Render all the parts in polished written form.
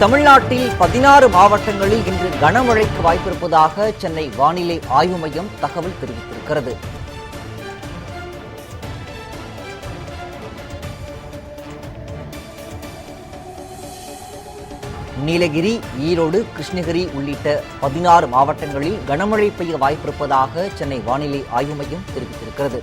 தமிழ்நாட்டில் 16 மாவட்டங்களில் இன்று கனமழைக்கு வாய்ப்பிருப்பதாக சென்னை வானிலை ஆய்வு மையம் தகவல் தெரிவித்திருக்கிறது. நீலகிரி, ஈரோடு, கிருஷ்ணகிரி உள்ளிட்ட 16 மாவட்டங்களில் கனமழை பெய்ய வாய்ப்பிருப்பதாக சென்னை வானிலை ஆய்வு மையம் தெரிவித்திருக்கிறது.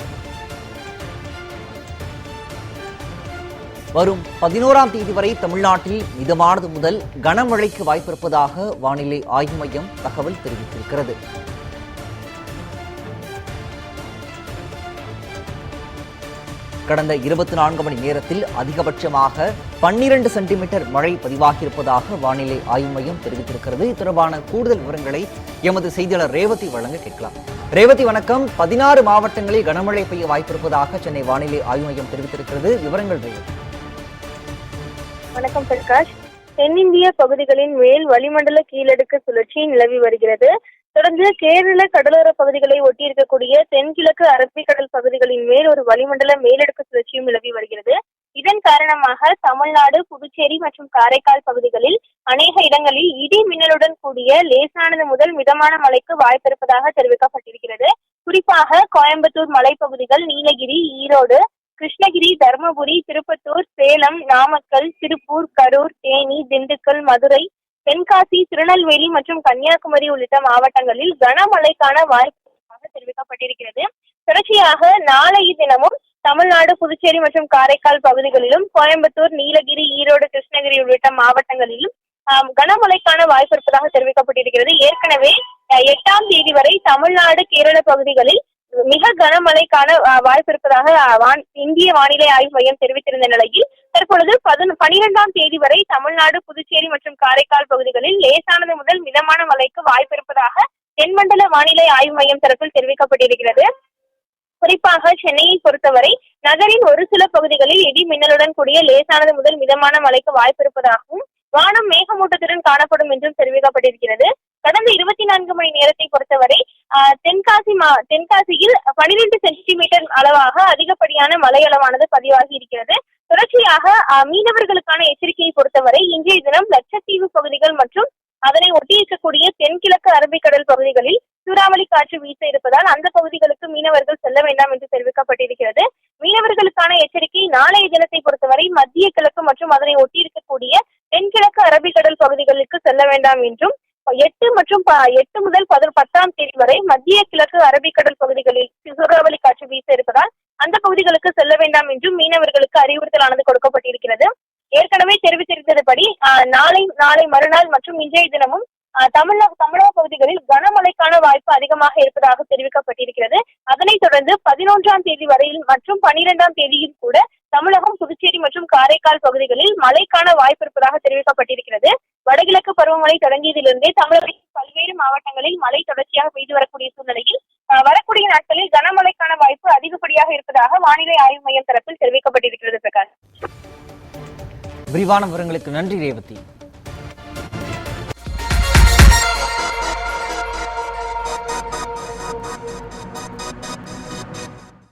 வரும் 11ஆம் தேதி வரை தமிழ்நாட்டில் மிதமானது முதல் கனமழைக்கு வாய்ப்பிருப்பதாக வானிலை ஆய்வு மையம் தகவல் தெரிவித்திருக்கிறது. கடந்த 24 மணி நேரத்தில் அதிகபட்சமாக 12 சென்டிமீட்டர் மழை பதிவாகியிருப்பதாக வானிலை ஆய்வு மையம் தெரிவித்திருக்கிறது. இது தொடர்பான கூடுதல் விவரங்களை எமது செய்தியாளர் ரேவதி வழங்க கேட்கலாம். ரேவதி, வணக்கம். 16 மாவட்டங்களில் கனமழை பெய்ய வாய்ப்பிருப்பதாக சென்னை வானிலை ஆய்வு மையம் தெரிவித்திருக்கிறது. விவரங்கள் ரேவதி. வணக்கம் பிரகாஷ். தென்னிந்திய பகுதிகளின் மேல் வளிமண்டல கீழடுக்கு சுழற்சி நிலவி வருகிறது. தொடர்ந்து கேரள கடலோர பகுதிகளை ஒட்டியிருக்கக்கூடிய தென்கிழக்கு அரபிக்கடல் பகுதிகளின் மேல் ஒரு வளிமண்டல மேலடுக்கு சுழற்சியும் நிலவி வருகிறது. இதன் காரணமாக தமிழ்நாடு, புதுச்சேரி மற்றும் காரைக்கால் பகுதிகளில் அநேக இடங்களில் இடி மின்னலுடன் கூடிய லேசானது முதல் மிதமான மழைக்கு வாய்ப்பிருப்பதாக தெரிவிக்கப்பட்டிருக்கிறது. குறிப்பாக கோயம்புத்தூர் மலைப்பகுதிகள், நீலகிரி, ஈரோடு, கிருஷ்ணகிரி, தர்மபுரி, திருப்பத்தூர், சேலம், நாமக்கல், திருப்பூர், கரூர், தேனி, திண்டுக்கல், மதுரை, தென்காசி, திருநெல்வேலி மற்றும் கன்னியாகுமரி உள்ளிட்ட மாவட்டங்களில் கனமழைக்கான வாய்ப்பு தெரிவிக்கப்பட்டிருக்கிறது. தொடர்ச்சியாக நாளைய தினமும் தமிழ்நாடு, புதுச்சேரி மற்றும் காரைக்கால் பகுதிகளிலும், கோயம்புத்தூர், நீலகிரி, ஈரோடு, கிருஷ்ணகிரி உள்ளிட்ட மாவட்டங்களிலும் கனமழைக்கான வாய்ப்பு இருப்பதாக தெரிவிக்கப்பட்டிருக்கிறது. ஏற்கனவே 8ஆம் தேதி வரை தமிழ்நாடு, கேரள பகுதிகளில் மிக கனமழைக்கான வாய்ப்பு இருப்பதாக இந்திய வானிலை ஆய்வு மையம் தெரிவித்திருந்த நிலையில் தற்பொழுது 12ஆம் தேதி வரை தமிழ்நாடு, புதுச்சேரி மற்றும் காரைக்கால் பகுதிகளில் லேசானது முதல் மிதமான மழைக்கு வாய்ப்பு இருப்பதாக தென்மண்டல வானிலை ஆய்வு மையம் தரப்பில் தெரிவிக்கப்பட்டிருக்கிறது. குறிப்பாக சென்னையை பொறுத்தவரை நகரின் ஒரு சில பகுதிகளில் இடி மின்னலுடன் கூடிய லேசானது முதல் மிதமான மழைக்கு வாய்ப்பு இருப்பதாகவும் வானம் மேகமூட்டத்துடன் காணப்படும் என்றும் தெரிவிக்கப்பட்டிருக்கிறது. கடந்த 24 மணி நேரத்தை பொறுத்தவரை தென்காசியில் 12 சென்டிமீட்டர் அளவாக அதிகப்படியான மழை அளவானது பதிவாகி இருக்கிறது. தொடர்ச்சியாக மீனவர்களுக்கான எச்சரிக்கையை பொறுத்தவரை இன்றைய தினம் லட்சத்தீவு பகுதிகள் மற்றும் அதனை ஒட்டியிருக்கக்கூடிய தென்கிழக்கு அரபிக்கடல் பகுதிகளில் சூறாவளி காற்று வீச இருப்பதால் அந்த பகுதிகளுக்கு மீனவர்கள் செல்ல வேண்டாம் என்று தெரிவிக்கப்பட்டிருக்கிறது. மீனவர்களுக்கான எச்சரிக்கை நாளைய தினத்தை பொறுத்தவரை மத்திய கிழக்கு மற்றும் அதனை ஒட்டியிருக்கக்கூடிய தென்கிழக்கு அரபிக்கடல் பகுதிகளுக்கு செல்ல வேண்டாம் என்றும் 8 முதல் 10ஆம் தேதி வரை மத்திய கிழக்கு அரபிக்கடல் பகுதிகளில் சூறாவளி காற்று வீச இருப்பதால் அந்த பகுதிகளுக்கு செல்ல வேண்டாம் என்றும் மீனவர்களுக்கு அறிவுறுத்தலானது கொடுக்கப்பட்டிருக்கிறது. ஏற்கனவே தெரிவித்திருந்தபடி நாளை மறுநாள் மற்றும் இன்றைய தினமும் தமிழக பகுதிகளில் கனமழைக்கான வாய்ப்பு அதிகமாக இருப்பதாக தெரிவிக்கப்பட்டிருக்கிறது. அதனைத் தொடர்ந்து 11ஆம் தேதி வரையில் மற்றும் 12ஆம் தேதியில் கூட தமிழகம், புதுச்சேரி மற்றும் காரைக்கால் பகுதிகளில் மழைக்கான வாய்ப்பு இருப்பதாக தெரிவிக்கப்பட்டிருக்கிறது. வடகிழக்கு பருவமழை தொடங்கியதிலிருந்தே தமிழகத்தின் பல்வேறு மாவட்டங்களில் மழை தொடர்ச்சியாக பெய்து வரக்கூடிய சூழ்நிலையில் வரக்கூடிய நாட்களில் கனமழைக்கான வாய்ப்பு அதிகப்படியாக இருப்பதாக வானிலை ஆய்வு மையம் தரப்பில் தெரிவிக்கப்பட்டிருக்கிறது. பிரகாஷ், விரிவான விவரங்களுக்கு நன்றி ரேவதி.